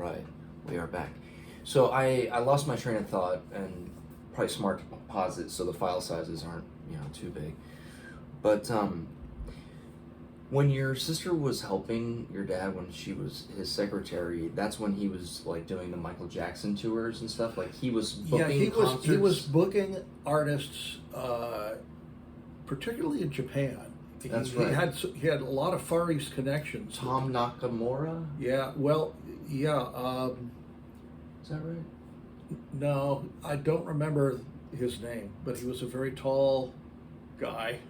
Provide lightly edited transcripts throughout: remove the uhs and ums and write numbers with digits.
right, we are back. So I lost my train of thought, and probably smart to pause it so the file sizes aren't too big. But when your sister was helping your dad when she was his secretary, that's when he was like doing the Michael Jackson tours and stuff. Like he was booking concerts. He was booking artists, particularly in Japan. That's right. He had a lot of Far East connections. Tom Nakamura. Yeah. Well. Yeah. Is that right? No, I don't remember his name, but he was a very tall guy,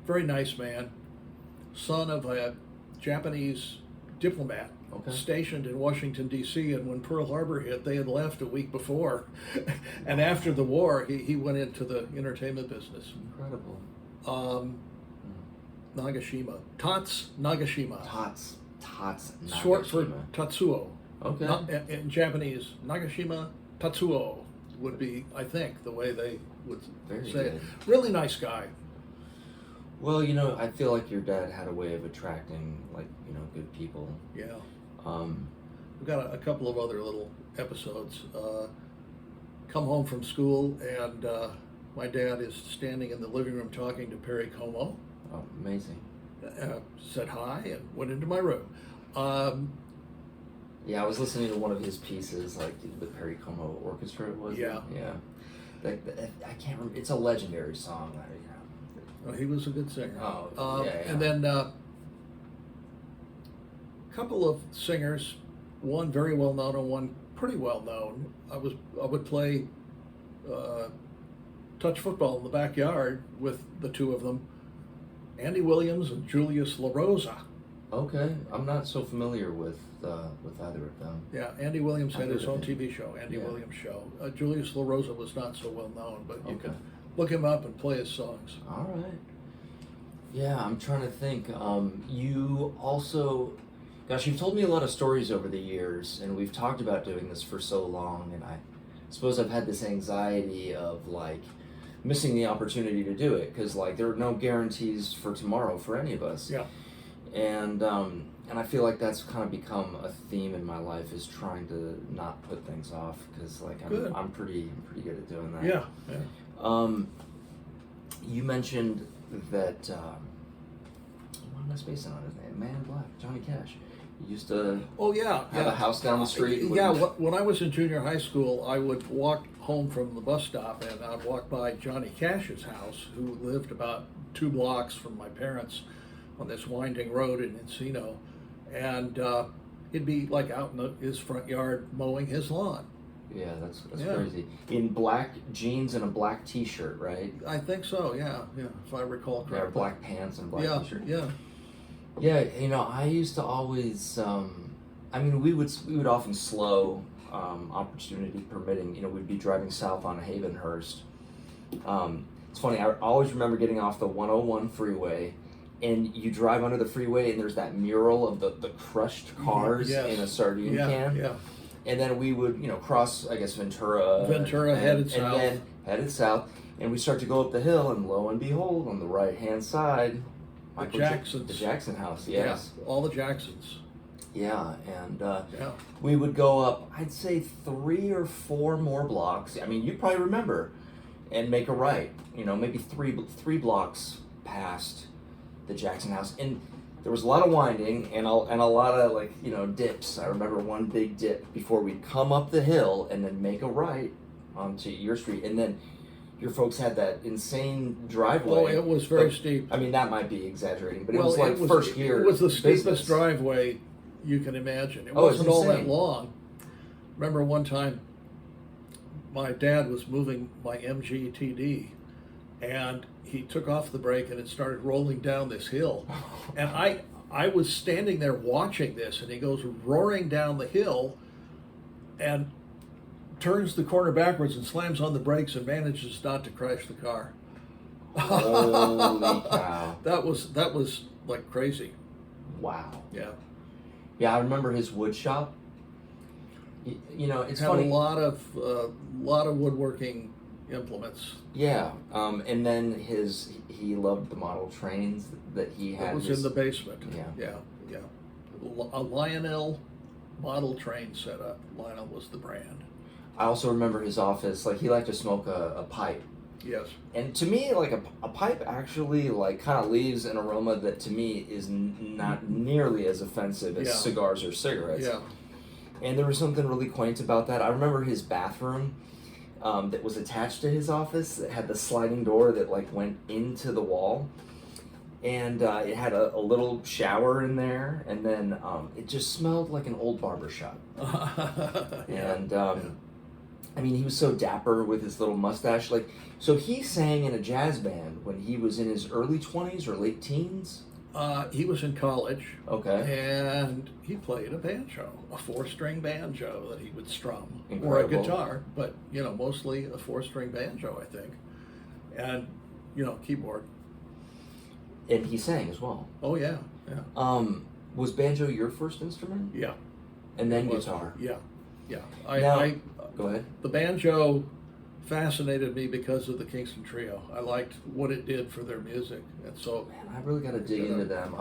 very nice man, son of a Japanese diplomat stationed in Washington, D.C., and when Pearl Harbor hit, they had left a week before. And after the war, he went into the entertainment business. Incredible. Nagashima. Tats Nagashima. Tats Nagashima. Short for Tatsuo. Okay. In Japanese, Nagashima Tatsuo would be, I think, the way they would say it. Really nice guy. Well, I feel like your dad had a way of attracting, good people. Yeah. We've got a couple of other little episodes. Come home from school, and my dad is standing in the living room talking to Perry Como. Oh, amazing. Said hi and went into my room. Yeah, I was listening to one of his pieces, like the Perry Como Orchestra. Yeah. Yeah. I can't remember. It's a legendary song. Well, he was a good singer. Oh, yeah. And then a couple of singers, one very well known and one pretty well known. I would play touch football in the backyard with the two of them, Andy Williams and Julius LaRosa. Okay, I'm not so familiar with either of them. Yeah, Andy Williams had his own TV show, Andy Williams Show. Julius LaRosa was not so well known, but you can look him up and play his songs. All right. Yeah, I'm trying to think. You also, gosh, you've told me a lot of stories over the years, and we've talked about doing this for so long, and I suppose I've had this anxiety of missing the opportunity to do it, because there are no guarantees for tomorrow for any of us. Yeah. And I feel like that's kind of become a theme in my life, is trying to not put things off, because I'm pretty good at doing that. Yeah. You mentioned that what am I spacing on his name? Man in Black, Johnny Cash. He used to have a house down the street. When I was in junior high school, I would walk home from the bus stop, and I'd walk by Johnny Cash's house, who lived about 2 blocks from my parents on this winding road in Encino, and he'd be out in his front yard mowing his lawn. Yeah, that's crazy. In black jeans and a black T-shirt, right? I think so. Yeah, if I recall correctly. Yeah, black pants and black T-shirt. Yeah. I used to always. We would often slow, opportunity permitting. We'd be driving south on Havenhurst. It's funny. I always remember getting off the 101 freeway. And you drive under the freeway, and there's that mural of the crushed cars in a sardine can. Yeah. And then we would, cross, I guess, Ventura. Headed south. And then headed south. And we start to go up the hill, and lo and behold, on the right-hand side, the Jacksons. The Jackson house, yes. Yeah, all the Jacksons. Yeah, and we would go up, I'd say 3 or 4 more blocks. You probably remember, and make a right. Maybe three blocks past the Jackson house, and there was a lot of winding and a lot of dips. I remember one big dip before we'd come up the hill and then make a right onto your street, and then your folks had that insane driveway. Oh, it was very steep. That might be exaggerating, but it was first gear. It was the steepest business. Driveway you can imagine. It wasn't all that long. Remember one time, my dad was moving my MG TD, and he took off the brake and it started rolling down this hill. And I was standing there watching this, and he goes roaring down the hill and turns the corner backwards and slams on the brakes and manages not to crash the car. Holy cow. That was like crazy. Wow. Yeah. Yeah, I remember his wood shop. It's had funny. a lot of woodworking implements. Yeah, and then he loved the model trains that he had. It was in the basement. Yeah. A Lionel model train setup, Lionel was the brand. I also remember his office, like he liked to smoke a pipe. Yes. And to me, like a pipe actually like kind of leaves an aroma that to me is not nearly as offensive as cigars or cigarettes. Yeah. And there was something really quaint about that. I remember his bathroom that was attached to his office that had the sliding door that like went into the wall. And it had a little shower in there, and then it just smelled like an old barber shop. And I mean, he was so dapper with his little mustache. Like, so he sang in a jazz band when he was in his early 20s or late teens? He was in college. Okay. And he played a banjo, a 4-string banjo that he would strum. Incredible. Or a guitar, but, mostly a 4-string banjo, I think. And, keyboard. And he sang as well. Oh, yeah. Was banjo your first instrument? Yeah. And then guitar? Yeah. Go ahead. The banjo fascinated me because of the Kingston Trio. I liked what it did for their music, and so. Man, I really got to dig into them.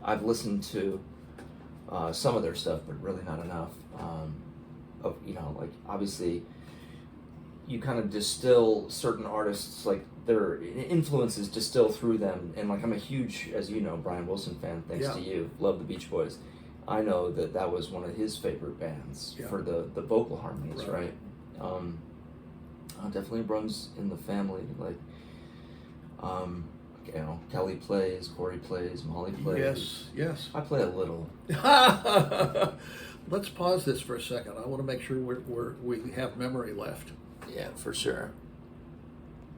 I've listened to some of their stuff, but really not enough. Like obviously, you kind of distill certain artists, like their influences distill through them, and like I'm a huge, as you know, Brian Wilson fan. Thanks to you, love the Beach Boys. I know that was one of his favorite bands for the vocal harmonies, right? Definitely runs in the family. Like, Kelly plays, Corey plays, Molly plays. Yes. I play a little. Let's pause this for a second. I want to make sure we have memory left. Yeah, for sure.